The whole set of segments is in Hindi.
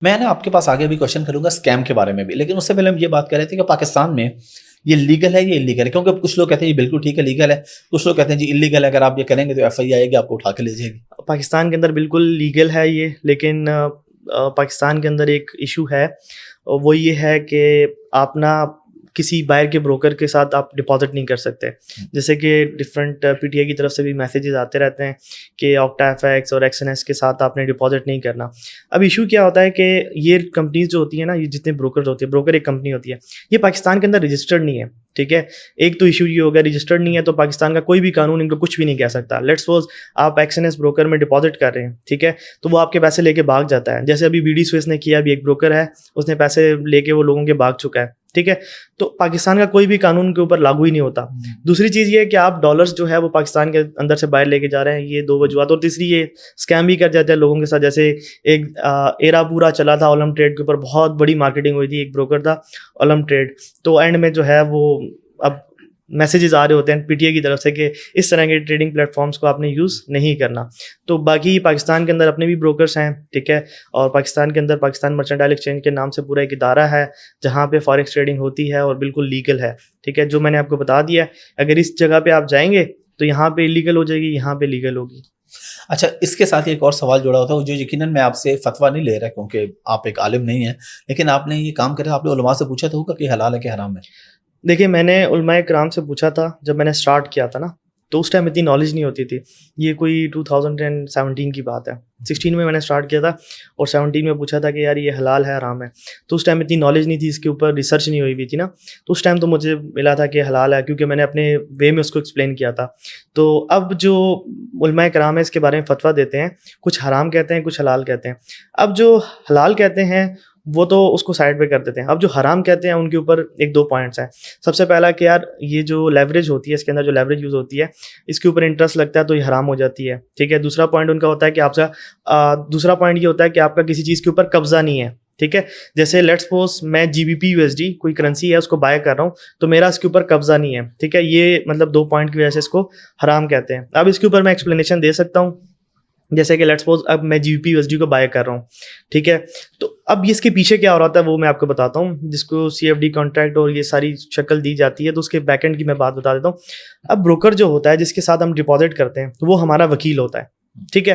मैं ना आपके पास आगे भी क्वेश्चन करूंगा स्कैम के बारे में भी, लेकिन उससे पहले हम ये बात कर रहे थे कि पाकिस्तान में ये लीगल है, ये इलीगल है? क्योंकि कुछ लोग कहते हैं ये बिल्कुल ठीक है, लीगल है, कुछ लोग कहते हैं जी इलीगल है, अगर आप ये करेंगे तो एफआईआर आएगी, आपको उठा के ले जाएगी। पाकिस्तान के अंदर बिल्कुल लीगल है ये, लेकिन पाकिस्तान के अंदर एक इशू है, और वो ये है कि आप ना किसी बाहर के ब्रोकर के साथ आप डिपॉजिट नहीं कर सकते। जैसे कि डिफरेंट पीटीआई की तरफ से भी मैसेजेस आते रहते हैं कि ऑक्टा एफएक्स और एक्सएनएस के साथ आपने डिपॉजिट नहीं करना। अब इशू क्या होता है कि ये कंपनीज जो होती है ना, ये जितने ब्रोकर होते हैं, ब्रोकर एक कंपनी होती है, ये पाकिस्तान के अंदर रजिस्टर्ड नहीं है। ठीक है, एक तो इशू ये होगा, रजिस्टर्ड नहीं है तो पाकिस्तान का कोई भी कानून इनको कुछ भी नहीं कह सकता। लेट्स सपोज आप एक्सएनएस ब्रोकर में डिपॉजिट कर रहे हैं, ठीक है, तो वो आपके पैसे लेके भाग जाता है। जैसे अभी बीडी स्विस ने किया, अभी एक ब्रोकर है, उसने पैसे लेके वो लोगों के भाग चुका है। ठीक है, तो पाकिस्तान का कोई भी कानून के ऊपर लागू ही नहीं होता। दूसरी चीज़ ये है कि आप डॉलर्स जो है वो पाकिस्तान के अंदर से बाहर लेके जा रहे हैं, ये दो वजूहत। और तीसरी, ये स्कैम भी कर जाते हैं लोगों के साथ। जैसे एक एरा पूरा चला था ओलम ट्रेड के ऊपर, बहुत बड़ी मार्केटिंग हुई थी, एक ब्रोकर था ओलम ट्रेड, तो एंड में जो है वो अब मैसेजेस आ रहे होते हैं पीटीआई की तरफ से कि इस तरह के ट्रेडिंग प्लेटफॉर्म्स को आपने यूज़ नहीं करना। तो बाकी पाकिस्तान के अंदर अपने भी ब्रोकर्स हैं, ठीक है, और पाकिस्तान के अंदर पाकिस्तान मर्चेंटाइल एक्सचेंज के नाम से पूरा एक इदारा है जहाँ पे फॉरेक्स ट्रेडिंग होती है और बिल्कुल लीगल है। ठीक है, जो मैंने आपको बता दिया है, अगर इस जगह पे आप जाएंगे तो यहाँ पे इलीगल हो जाएगी, यहाँ पे लीगल होगी। अच्छा, इसके साथ एक और सवाल जुड़ा होता है, जो यकीनन मैं आपसे फतवा नहीं ले रहा क्योंकि आप एक आलिम नहीं हैं, लेकिन आपने ये काम करा, आपने उलमा से पूछा था होगा कि हलाल है कि हराम है? देखिए, मैंने उलमाए कराम से पूछा था जब मैंने स्टार्ट किया था ना, तो उस टाइम इतनी नॉलेज नहीं होती थी। ये कोई 2017 की बात है। 16 में मैंने स्टार्ट किया था और 17 में पूछा था कि यार ये हलाल है हराम है। तो उस टाइम इतनी नॉलेज नहीं थी, इसके ऊपर रिसर्च नहीं हुई थी ना, तो उस टाइम तो मुझे मिला था कि हलाल है, क्योंकि मैंने अपने वे में उसको एक्सप्लेन किया था। तो अब जो उलमाए कराम है इसके बारे में फतवा देते हैं, कुछ हराम कहते हैं, कुछ हलाल कहते हैं। अब जो हलाल कहते हैं वो तो उसको साइड पे कर देते हैं। अब जो हराम कहते हैं उनके ऊपर एक दो पॉइंट्स हैं। सबसे पहला कि यार ये जो लेवरेज होती है, इसके अंदर जो लेवरेज यूज़ होती है, इसके ऊपर इंटरेस्ट लगता है तो ये हराम हो जाती है। ठीक है, दूसरा पॉइंट उनका होता है कि दूसरा पॉइंट ये होता है कि आपका किसी चीज़ के ऊपर कब्जा नहीं है। ठीक है, जैसे लेट्स सपोज मैं जीबीपी यूएसडी कोई करेंसी है उसको बाय कर रहा हूँ, तो मेरा इसके ऊपर कब्जा नहीं है। ठीक है, ये मतलब दो पॉइंट की वजह से इसको हराम कहते हैं। अब इसके ऊपर मैं एक्सप्लेनेशन दे सकता हूँ। जैसे कि लेट्स सपोज अब मैं जीबीपी यूएसडी को बाय कर रहा हूँ, ठीक है, तो अब इसके पीछे क्या हो रहा था वो मैं आपको बताता हूँ, जिसको सीएफडी कॉन्ट्रैक्ट और ये सारी शक्ल दी जाती है। तो उसके बैकएंड की मैं बात बता देता हूँ। अब ब्रोकर जो होता है जिसके साथ हम डिपॉजिट करते हैं, तो वो हमारा वकील होता है। ठीक है,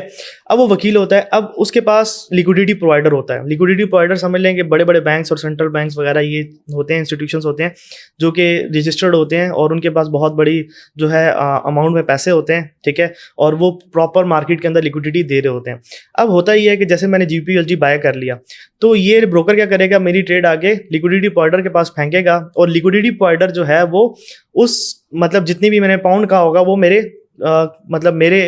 अब वो वकील होता है, अब उसके पास लिक्विडिटी प्रोवाइडर होता है। लिक्विडिटी प्रोवाइडर समझ लें कि बड़े बड़े बैंक्स और सेंट्रल बैंक्स वगैरह ये होते हैं, इंस्टीट्यूशंस होते हैं जो कि रजिस्टर्ड होते हैं और उनके पास बहुत बड़ी जो है अमाउंट में पैसे होते हैं। ठीक है, और वो प्रॉपर मार्केट के अंदर लिक्विडिटी दे रहे होते हैं। अब होता ये है कि जैसे मैंने जीपीएलजी बाय कर लिया, तो ये ब्रोकर क्या करेगा, मेरी ट्रेड आगे लिक्विडिटी प्रोवाइडर के पास फेंकेगा, और लिक्विडिटी प्रोवाइडर जो है वो उस मतलब जितनी भी मैंने पाउंड का होगा वो मेरे मतलब मेरे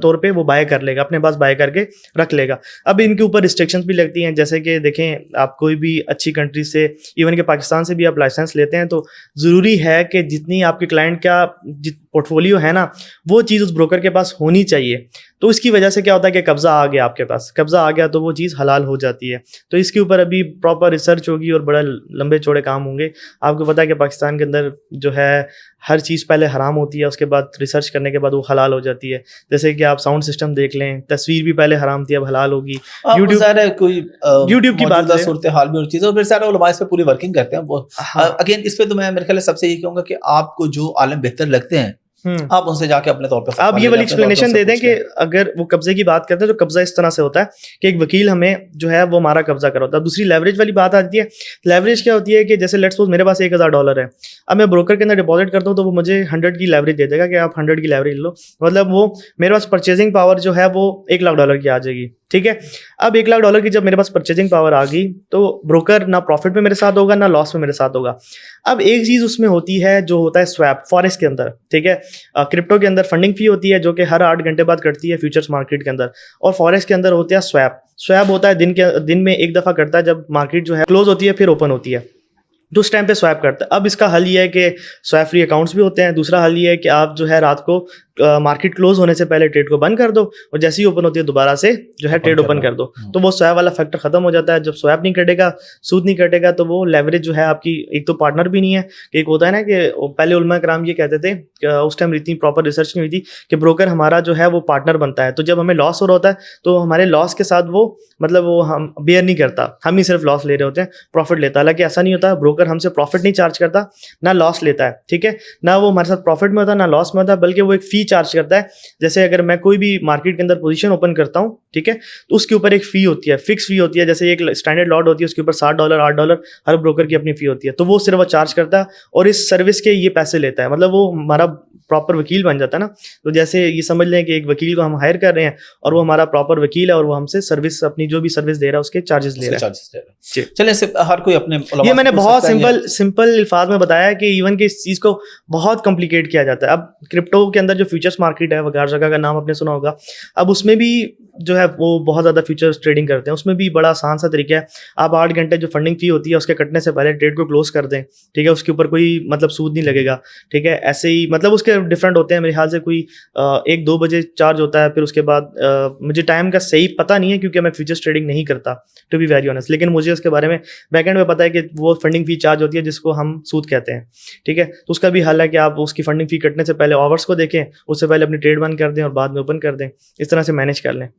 तौर पे वो बाय कर लेगा, अपने पास बाय करके रख लेगा। अब इनके ऊपर रिस्ट्रिक्शंस भी लगती हैं, जैसे कि देखें, आप कोई भी अच्छी कंट्री से, इवन के पाकिस्तान से भी आप लाइसेंस लेते हैं, तो ज़रूरी है कि जितनी आपके क्लाइंट का पोर्टफोलियो है ना, वो चीज़ उस ब्रोकर के पास होनी चाहिए। तो इसकी वजह से क्या होता है कि कब्ज़ा आ गया, आपके पास कब्ज़ा आ गया तो वो चीज़ हलाल हो जाती है। तो इसके ऊपर अभी प्रॉपर रिसर्च होगी और बड़ा लंबे चौड़े काम होंगे। आपको पता है कि पाकिस्तान के अंदर जो है हर चीज़ पहले हराम होती है, उसके बाद रिसर्च करने के बाद वो हलाल हो जाती है। जैसे कि आप साउंड सिस्टम देख लें, तस्वीर भी पहले हराम थी, अब हलाल होगी। यूट्यूब की बात, सूरत हाल भी और चीज़ें, और फिर सारे उलमा इस पे पूरी वर्किंग करते हैं वो। अगेन इस पे तो मैं मेरे ख्याल सबसे ये कहूँगा कि आपको जो आलिम बेहतर लगते हैं आप उनसे जाके अपने तौर पे आप ये वाली एक्सप्लेनेशन दे दें कि अगर वो कब्जे की बात करते हैं तो कब्जा इस तरह से होता है कि एक वकील हमें जो है वो हमारा कब्जा कर होता है। दूसरी लेवरेज वाली बात आती है। लेवरेज क्या होती है कि जैसे लेट्स सपोज मेरे पास $1000 है, अब मैं ब्रोकर के अंदर डिपॉजिट करता हूँ तो वो मुझे 100 की लेवरेज दे देगा कि आप 100 की लेवरेज लो, मतलब वो मेरे पास परचेजिंग पावर जो है वो $1,00,000 की आ जाएगी। ठीक है, अब $1,00,000 की जब मेरे पास परचेजिंग पावर आ गई तो ब्रोकर ना प्रॉफिट में मेरे साथ होगा ना लॉस में मेरे साथ होगा। अब एक चीज़ उसमें होती है जो होता है स्वैप, फॉरेक्स के अंदर। ठीक है, क्रिप्टो के अंदर फंडिंग फी होती है जो कि हर 8 घंटे बाद कटती है फ्यूचर्स मार्केट के अंदर, और फॉरेक्स के अंदर होता है स्वैप। स्वैप होता है दिन में एक दफ़ा करता है, जब मार्केट जो है क्लोज होती है फिर ओपन होती है, तो उस टाइम पे स्वैप करता है। अब इसका हल ये है कि स्वैप फ्री अकाउंट्स भी होते हैं। दूसरा हल ये है कि आप जो है रात को मार्केट क्लोज होने से पहले ट्रेड को बंद कर दो और जैसे ही ओपन होती है दोबारा से जो है ट्रेड ओपन कर दो, तो वो स्वैप वाला फैक्टर खत्म हो जाता है। जब स्वैप नहीं कटेगा, सूद नहीं कटेगा, तो वो लेवरेज जो है आपकी, एक तो पार्टनर भी नहीं है कि एक होता है ना कि पहले उलमा कराम ये कहते थे कि उस टाइम इतनी प्रॉपर रिसर्च नहीं हुई थी कि ब्रोकर हमारा जो है वो पार्टनर बनता है, तो जब हमें लॉस हो रहा होता है तो हमारे लॉस के साथ वो मतलब वो हम बेयर नहीं करता, हम ही सिर्फ लॉस ले रहे होते हैं, प्रॉफिट लेता है। हालांकि ऐसा नहीं होता, ब्रोकर हमसे प्रॉफिट नहीं चार्ज करता, ना लॉस लेता है, ठीक है, ना वो हमारे साथ प्रॉफिट में होता है ना लॉस में होता है, बल्कि वो एक फी चार्ज करता है। जैसे अगर मैं कोई भी मार्केट के अंदर पोजीशन ओपन करता हूँ, ठीक है, तो उसके ऊपर एक फी होती है, फिक्स फी होती है। जैसे एक स्टैंडर्ड लॉट होती है, उसके ऊपर $7 $8 हर ब्रोकर की अपनी फी होती है, तो वो सिर्फ वो चार्ज करता है और इस सर्विस के ये पैसे लेता है, मतलब वो हमारा प्रॉपर वकील बन जाता है ना। तो जैसे ये समझ लें कि एक वकील को हम हायर कर रहे हैं और वो हमारा प्रॉपर वकील है और वो हमसे सर्विस, अपनी जो भी सर्विस दे रहा है उसके चार्जेस ले रहा है। चलिए, इससे हर कोई अपने ये मैंने बहुत सिंपल अल्फाज में बताया कि इवन कि इस चीज़ को बहुत कॉम्प्लिकेट किया जाता है। अब क्रिप्टो के अंदर जो फ्यूचर्स मार्केट है, वगैरह जगह का नाम आपने सुना होगा, अब उसमें भी जो है वो बहुत ज़्यादा फ्यूचर्स ट्रेडिंग करते हैं, उसमें भी बड़ा आसान सा तरीका है। आप 8 घंटे जो फंडिंग फी होती है उसके कटने से पहले ट्रेड को क्लोज कर दें, ठीक है, उसके ऊपर कोई मतलब सूद नहीं लगेगा, ठीक है। ऐसे ही मतलब उसके डिफरेंट होते हैं, मेरे ख्याल से कोई 1-2 बजे चार्ज होता है, फिर उसके बाद मुझे टाइम का सही पता नहीं है क्योंकि मैं फ्यूचर्स ट्रेडिंग नहीं करता, टू बी वेरी ऑनेस्ट, लेकिन मुझे उसके बारे में बैकएंड में पता है कि वो फंडिंग फी चार्ज होती है जिसको हम सूद कहते हैं, ठीक है। तो उसका भी हल है कि आप उसकी फंडिंग फी कटने से पहले आवर्स को देखें, उससे पहले अपनी ट्रेड बंद कर दें और बाद में ओपन कर दें, इस तरह से मैनेज कर लें।